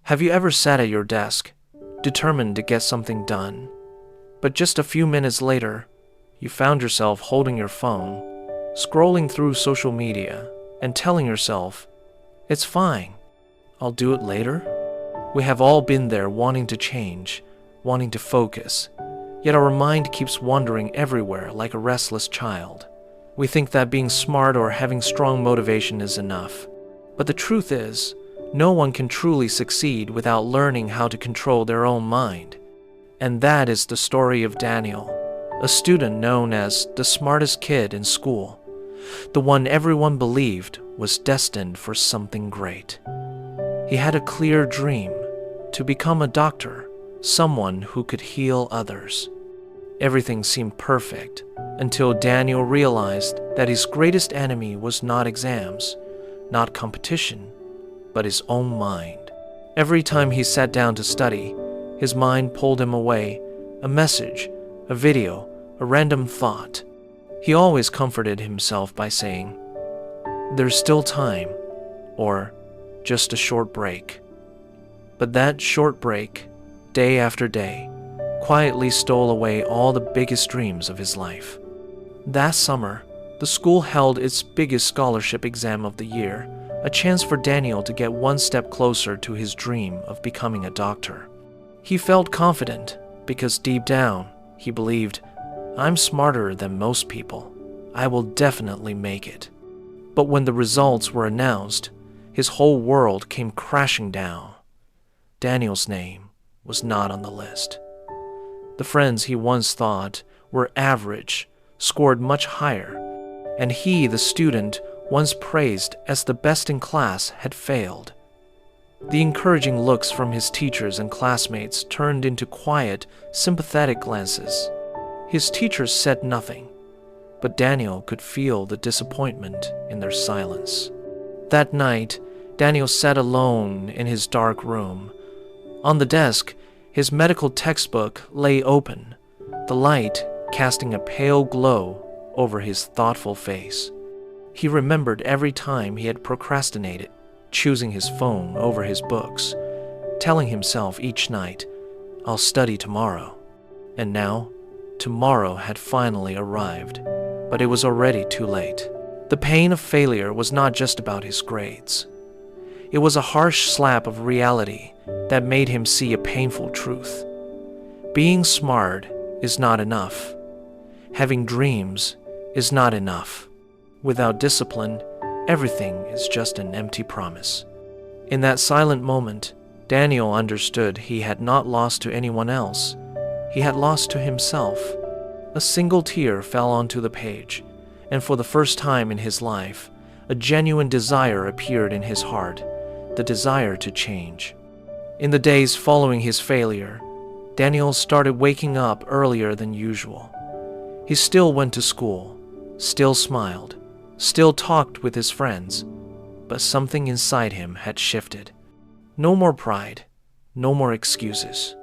Have you ever sat at your desk, determined to get something done, but just a few minutes later, you found yourself holding your phone, scrolling through social media, and telling yourself, "It's fine, I'll do it later"? We have all been there, wanting to change, wanting to focus, yet our mind keeps wandering everywhere like a restless child. We think that being smart or having strong motivation is enough. But the truth is, no one can truly succeed without learning how to control their own mind. And that is the story of Daniel, a student known as the smartest kid in school, the one everyone believed was destined for something great. He had a clear dream to become a doctor, someone who could heal others. Everything seemed perfect until Daniel realized that his greatest enemy was not exams, not competition, but his own mind. Every time he sat down to study, his mind pulled him away, a message, a video, a random thought. He always comforted himself by saying, "There's still time," or "just a short break." But that short break, day after day, quietly stole away all the biggest dreams of his life. That summer, the school held its biggest scholarship exam of the year, a chance for Daniel to get one step closer to his dream of becoming a doctor. He felt confident because deep down, he believed, "I'm smarter than most people. I will definitely make it." But when the results were announced, his whole world came crashing down. Daniel's name was not on the list. The friends he once thought were average scored much higher, and he, the student, once praised as the best in class, had failed. The encouraging looks from his teachers and classmates turned into quiet, sympathetic glances. His teachers said nothing, but Daniel could feel the disappointment in their silence. That night, Daniel sat alone in his dark room. On the desk, his medical textbook lay open, the light casting a pale glow over his thoughtful face. He remembered every time he had procrastinated, choosing his phone over his books, telling himself each night, "I'll study tomorrow." And now, tomorrow had finally arrived, but it was already too late. The pain of failure was not just about his grades. It was a harsh slap of reality that made him see a painful truth. Being smart is not enough. Having dreams is not enough. Without discipline, everything is just an empty promise. In that silent moment, Daniel understood he had not lost to anyone else. He had lost to himself. A single tear fell onto the page, and for the first time in his life, a genuine desire appeared in his heart, the desire to change. In the days following his failure, Daniel started waking up earlier than usual. He still went to school, still smiled, still talked with his friends, but something inside him had shifted. No more pride, no more excuses.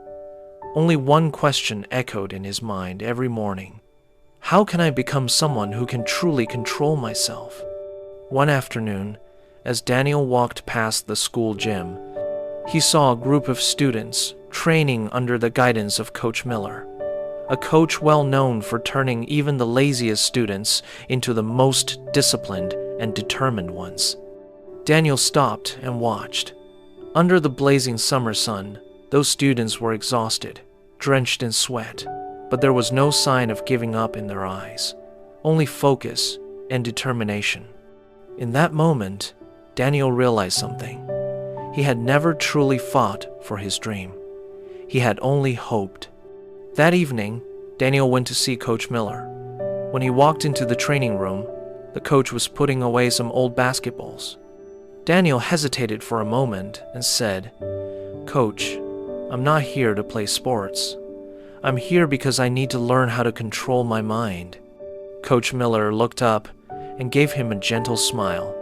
Only one question echoed in his mind every morning. How can I become someone who can truly control myself? One afternoon, as Daniel walked past the school gym, he saw a group of students training under the guidance of Coach Miller, a coach well known for turning even the laziest students into the most disciplined and determined ones. Daniel stopped and watched. Under the blazing summer sun, those students were exhausted, drenched in sweat, but there was no sign of giving up in their eyes, only focus and determination. In that moment, Daniel realized something. He had never truly fought for his dream. He had only hoped. That evening, Daniel went to see Coach Miller. When he walked into the training room, the coach was putting away some old basketballs. Daniel hesitated for a moment and said, "Coach, I'm not here to play sports. I'm here because I need to learn how to control my mind." Coach Miller looked up and gave him a gentle smile.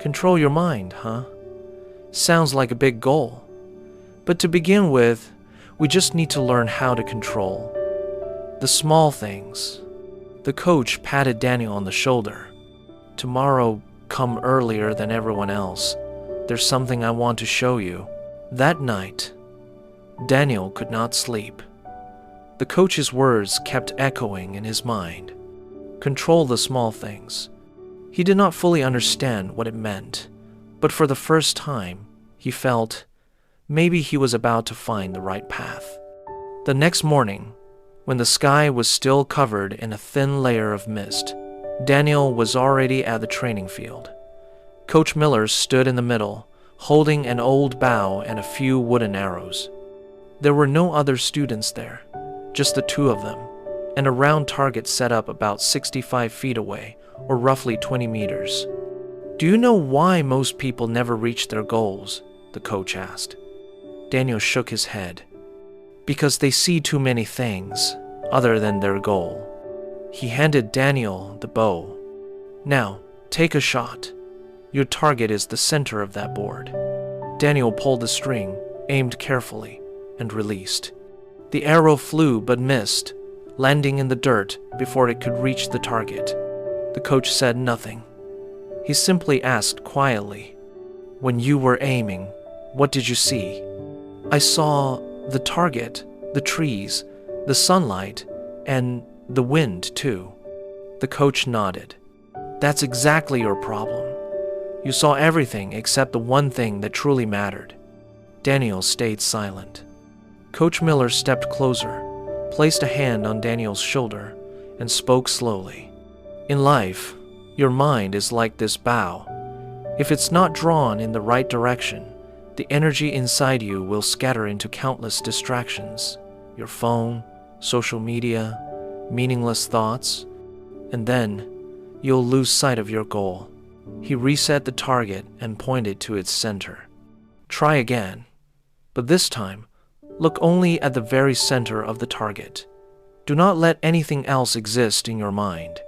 "Control your mind, huh? Sounds like a big goal. But to begin with, we just need to learn how to control the small things." The coach patted Daniel on the shoulder. "Tomorrow, come earlier than everyone else. There's something I want to show you." That night, Daniel could not sleep. The coach's words kept echoing in his mind. Control the small things. He did not fully understand what it meant, but for the first time, he felt maybe he was about to find the right path. The next morning, when the sky was still covered in a thin layer of mist, Daniel was already at the training field. Coach Miller stood in the middle, holding an old bow and a few wooden arrows. There were no other students there, just the two of them, and a round target set up about 65 feet away, or roughly 20 meters. "Do you know why most people never reach their goals?" the coach asked. Daniel shook his head. "Because they see too many things other than their goal." He handed Daniel the bow. "Now, take a shot. Your target is the center of that board." Daniel pulled the string, aimed carefully, and released. The arrow flew but missed, landing in the dirt before it could reach the target. The coach said nothing. He simply asked quietly, "When you were aiming, what did you see?" "I saw the target, the trees, the sunlight, and the wind, too." The coach nodded. "That's exactly your problem. You saw everything except the one thing that truly mattered." Daniel stayed silent. Coach Miller stepped closer, placed a hand on Daniel's shoulder, and spoke slowly. "In life, your mind is like this bow. If it's not drawn in the right direction, the energy inside you will scatter into countless distractions, your phone, social media, meaningless thoughts, and then you'll lose sight of your goal." He reset the target and pointed to its center. "Try again, but this time, look only at the very center of the target. Do not let anything else exist in your mind."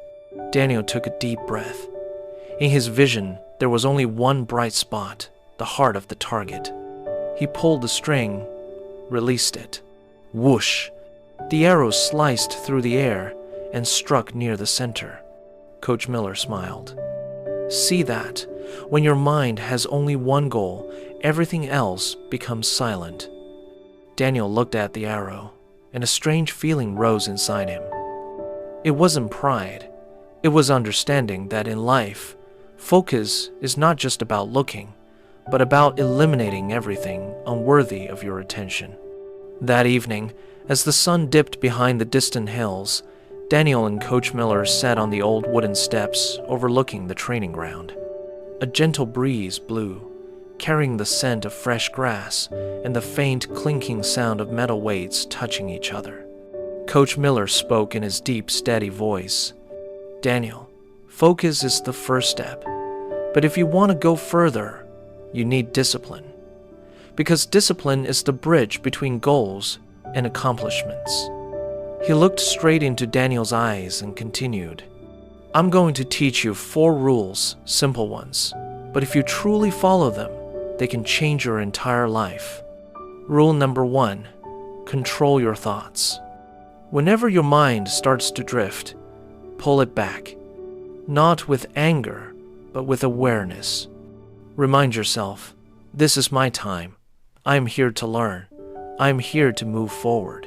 Daniel took a deep breath. In his vision, there was only one bright spot, the heart of the target. He pulled the string, released it. Whoosh! The arrow sliced through the air and struck near the center. Coach Miller smiled. "See that? When your mind has only one goal, everything else becomes silent." Daniel looked at the arrow, and a strange feeling rose inside him. It wasn't pride. It was understanding that in life, focus is not just about looking, but about eliminating everything unworthy of your attention. That evening, as the sun dipped behind the distant hills, Daniel and Coach Miller sat on the old wooden steps overlooking the training ground. A gentle breeze blew, carrying the scent of fresh grass and the faint clinking sound of metal weights touching each other. Coach Miller spoke in his deep, steady voice. "Daniel, focus is the first step, but if you want to go further, you need discipline. Because discipline is the bridge between goals and accomplishments." He looked straight into Daniel's eyes and continued, "I'm going to teach you 4 rules, simple ones, but if you truly follow them, they can change your entire life. Rule number 1, control your thoughts. Whenever your mind starts to drift, pull it back, not with anger, but with awareness. Remind yourself, this is my time. I am here to learn. I am here to move forward.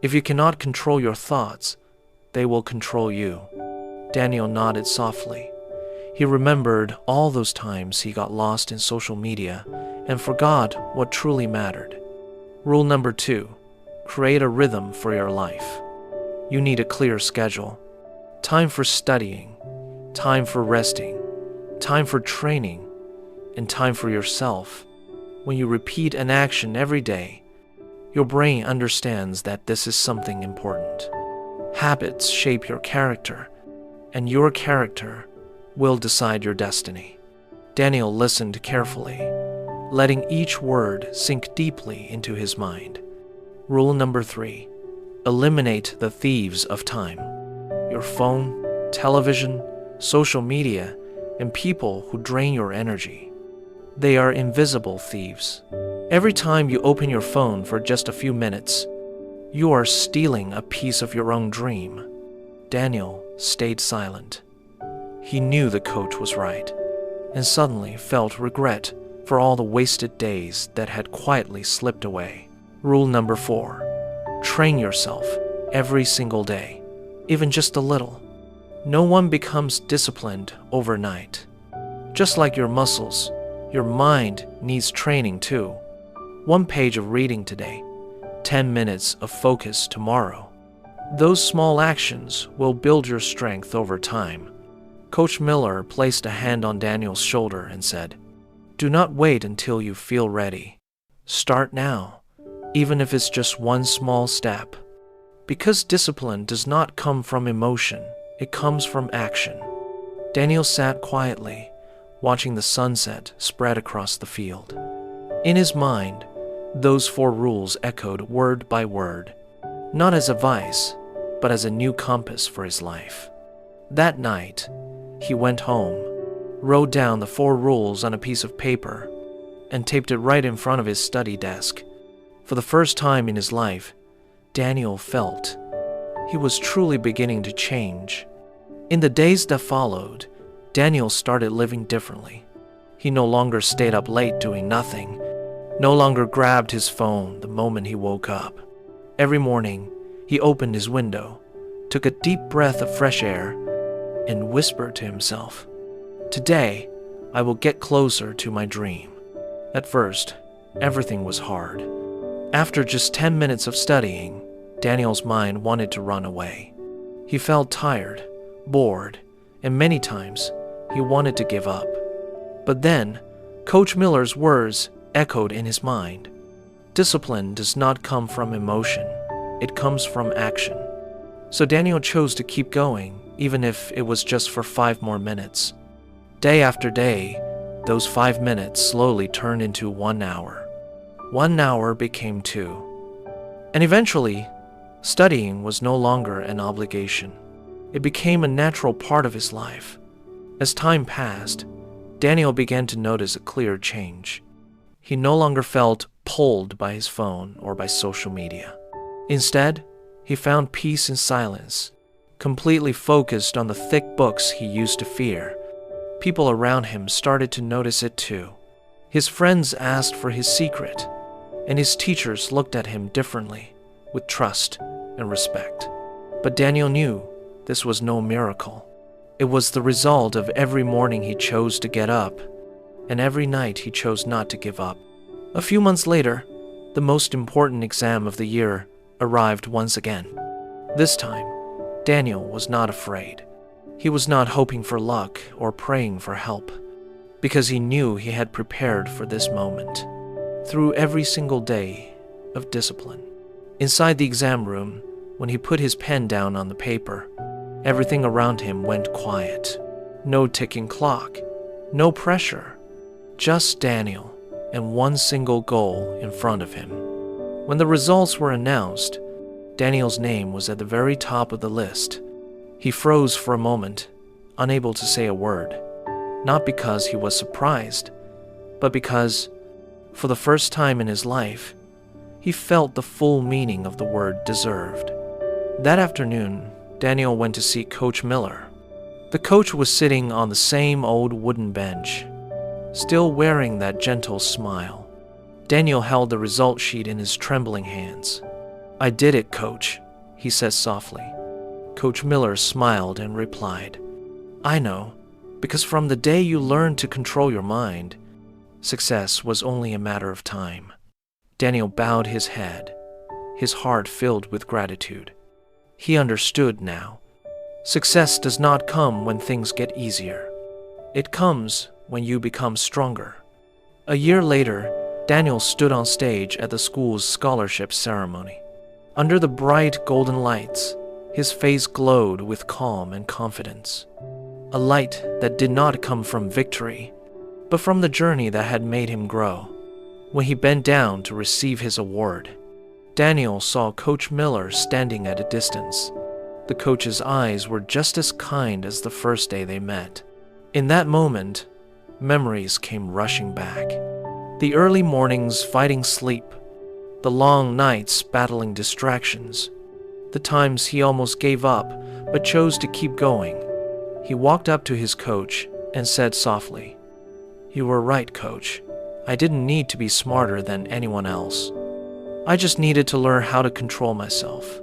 If you cannot control your thoughts, they will control you." Daniel nodded softly. He remembered all those times he got lost in social media and forgot what truly mattered. Rule number 2, create a rhythm for your life. You need a clear schedule. Time for studying, time for resting, time for training, and time for yourself. When you repeat an action every day, your brain understands that this is something important. Habits shape your character, and your character will decide your destiny. Daniel listened carefully, letting each word sink deeply into his mind. Rule number 3, eliminate the thieves of time. Your phone, television, social media, and people who drain your energy. They are invisible thieves. Every time you open your phone for just a few minutes, you are stealing a piece of your own dream. Daniel stayed silent. He knew the coach was right, and suddenly felt regret for all the wasted days that had quietly slipped away. Rule number 4. Train yourself every single day, even just a little. No one becomes disciplined overnight. Just like your muscles, your mind needs training too. 1 page of reading today, 10 minutes of focus tomorrow. Those small actions will build your strength over time. Coach Miller placed a hand on Daniel's shoulder and said, "Do not wait until you feel ready. Start now, even if it's just one small step." Because discipline does not come from emotion, it comes from action. Daniel sat quietly, watching the sunset spread across the field. In his mind, those 4 rules echoed word by word, not as advice, but as a new compass for his life. That night, he went home, wrote down the 4 rules on a piece of paper, and taped it right in front of his study desk. For the first time in his life, Daniel felt he was truly beginning to change. In the days that followed, Daniel started living differently. He no longer stayed up late doing nothing, no longer grabbed his phone the moment he woke up. Every morning, he opened his window, took a deep breath of fresh air, and whispered to himself, "Today, I will get closer to my dream." At first, everything was hard. After just 10 minutes of studying, Daniel's mind wanted to run away. He felt tired, bored, and many times he wanted to give up. But then, Coach Miller's words echoed in his mind. Discipline does not come from emotion, it comes from action. So Daniel chose to keep going, even if it was just for 5 more minutes. Day after day, those 5 minutes slowly turned into 1 hour. 1 hour became 2. And eventually, studying was no longer an obligation. It became a natural part of his life. As time passed, Daniel began to notice a clear change. He no longer felt pulled by his phone or by social media. Instead, he found peace in silence, completely focused on the thick books he used to fear. People around him started to notice it too. His friends asked for his secret, and his teachers looked at him differently, with trust and respect. But Daniel knew this was no miracle. It was the result of every morning he chose to get up, and every night he chose not to give up. A few months later, the most important exam of the year arrived once again. This time, Daniel was not afraid. He was not hoping for luck or praying for help, because he knew he had prepared for this moment through every single day of discipline. Inside the exam room, when he put his pen down on the paper, everything around him went quiet. No ticking clock, no pressure, just Daniel and one single goal in front of him. When the results were announced, Daniel's name was at the very top of the list. He froze for a moment, unable to say a word, not because he was surprised, but because, for the first time in his life, he felt the full meaning of the word deserved. That afternoon, Daniel went to see Coach Miller. The coach was sitting on the same old wooden bench, still wearing that gentle smile. Daniel held the result sheet in his trembling hands. "I did it, Coach," he said softly. Coach Miller smiled and replied, "I know, because from the day you learned to control your mind, success was only a matter of time." Daniel bowed his head, his heart filled with gratitude. He understood now. Success does not come when things get easier. It comes when you become stronger. A year later, Daniel stood on stage at the school's scholarship ceremony. Under the bright golden lights, his face glowed with calm and confidence. A light that did not come from victory, but from the journey that had made him grow. When he bent down to receive his award, Daniel saw Coach Miller standing at a distance. The coach's eyes were just as kind as the first day they met. In that moment, memories came rushing back. The early mornings fighting sleep, the long nights battling distractions, the times he almost gave up but chose to keep going. He walked up to his coach and said softly, "You were right, Coach. I didn't need to be smarter than anyone else. I just needed to learn how to control myself.